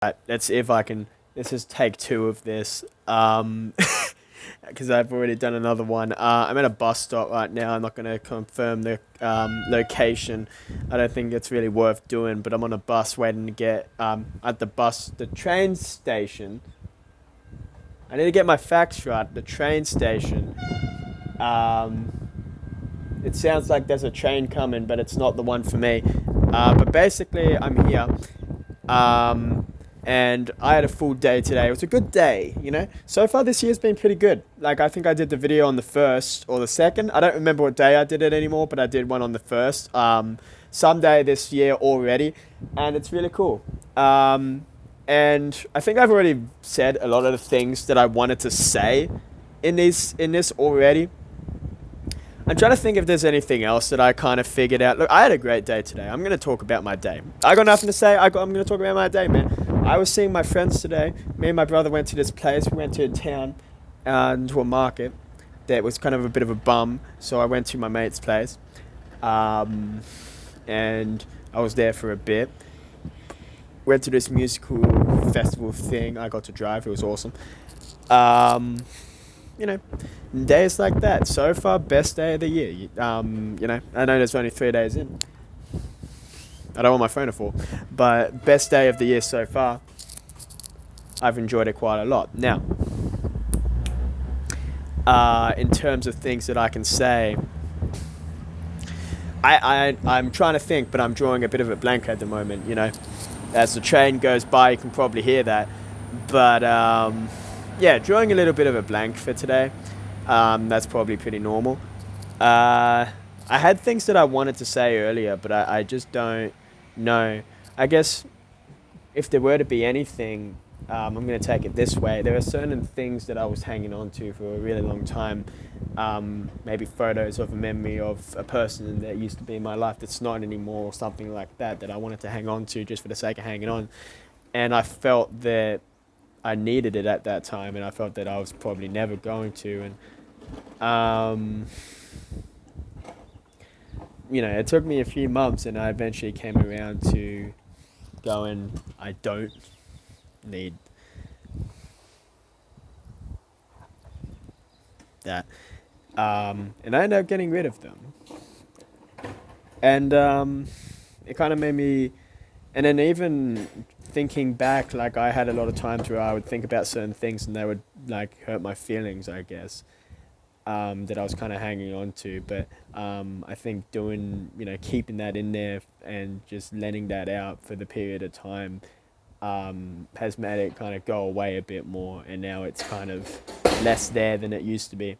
Right, let's see if I can. This is take two of this. Because I've already done another one. I'm at a bus stop right now. I'm not going to confirm the location. I don't think it's really worth doing, but I'm on a bus waiting to get at the train station. I need to get my facts right. The train station. Um, it sounds like there's a train coming, but it's not the one for me. But basically, I'm here. Um, and I had a full day today. It was a good day, you know. So far this year's been pretty good. Like I think I did the video on the first or the second. I don't remember what day I did it anymore, but I did one on the first. Someday this year already, and it's really cool. And I think I've already said a lot of the things that I wanted to say in this already. I'm trying to think if there's anything else that I kind of figured out. Look, I had a great day today. I'm going to talk about my day. I got nothing to say. I'm going to talk about my day, man. I was seeing my friends today. Me and my brother went to this place. We went to a town, to a market that was kind of a bit of a bum. So I went to my mate's place. Um, and I was there for a bit. Went to this musical festival thing. I got to drive. It was awesome. Um, you know, days like that. So far, best day of the year. I know there's only 3 days in. I don't want my phone to fall, but best day of the year so far. I've enjoyed it quite a lot. Now, in terms of things that I can say, I'm trying to think, but I'm drawing a bit of a blank at the moment. You know, as the train goes by, you can probably hear that. But yeah, drawing a little bit of a blank for today. That's probably pretty normal. I had things that I wanted to say earlier, but I just don't know. I guess if there were to be anything, I'm going to take it this way. There are certain things that I was hanging on to for a really long time. Maybe photos of a memory of a person that used to be in my life that's not anymore, or something like that, that I wanted to hang on to just for the sake of hanging on. And I felt that I needed it at that time, and I felt that I was probably never going to. And it took me a few months, and I eventually came around to going, I don't need that. And I ended up getting rid of them. And it kind of made me, and then even thinking back, like I had a lot of times where I would think about certain things and they would like hurt my feelings, I guess, that I was kind of hanging on to. But I think keeping that in there and just letting that out for the period of time has made it kind of go away a bit more. And now it's kind of less there than it used to be.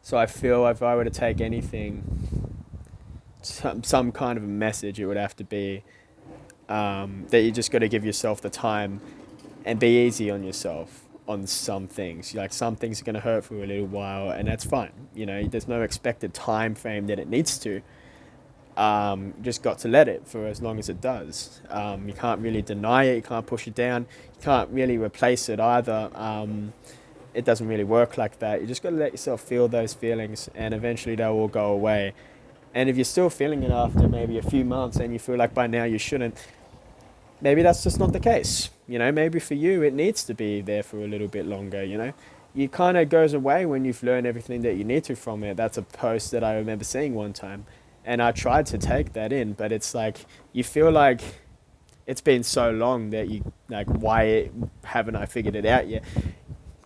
So I feel if I were to take anything, some kind of a message, it would have to be that you just got to give yourself the time and be easy on yourself on some things. Like some things are going to hurt for a little while, and that's fine. There's no expected time frame that it needs to. You just got to let it for as long as it does. You can't really deny it. You can't push it down. You can't really replace it either. It doesn't really work like that. You just got to let yourself feel those feelings, and eventually they'll all go away. And if you're still feeling it after maybe a few months and you feel like by now you shouldn't, maybe that's just not the case. Maybe for you it needs to be there for a little bit longer. It kind of goes away when you've learned everything that you need to from it. That's a post that I remember seeing one time, and I tried to take that in, but it's like you feel like it's been so long that you like, why haven't I figured it out yet?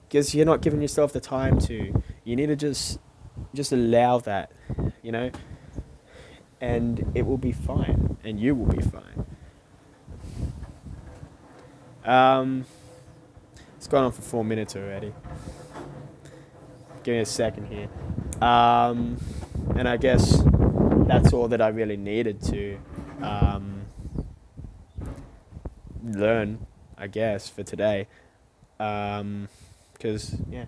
Because you're not giving yourself the time to. You need to just allow that, and it will be fine, and you will be fine. Um, it's gone on for 4 minutes already. Give me a second here. And I guess that's all that I really needed to learn, I guess, for today. Because yeah,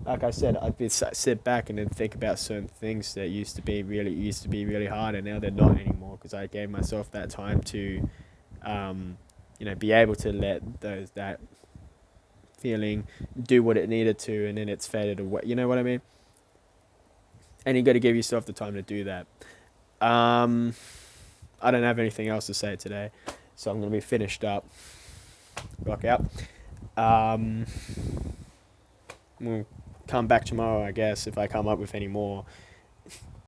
like I said, I'd be sit back and then think about certain things that used to be really hard, and now they're not anymore because I gave myself that time to, be able to let that feeling do what it needed to, and then it's faded away. You know what I mean? And you got to give yourself the time to do that. I don't have anything else to say today, so I'm going to be finished up. Rock out. Um, we'll come back tomorrow, I guess, if I come up with any more.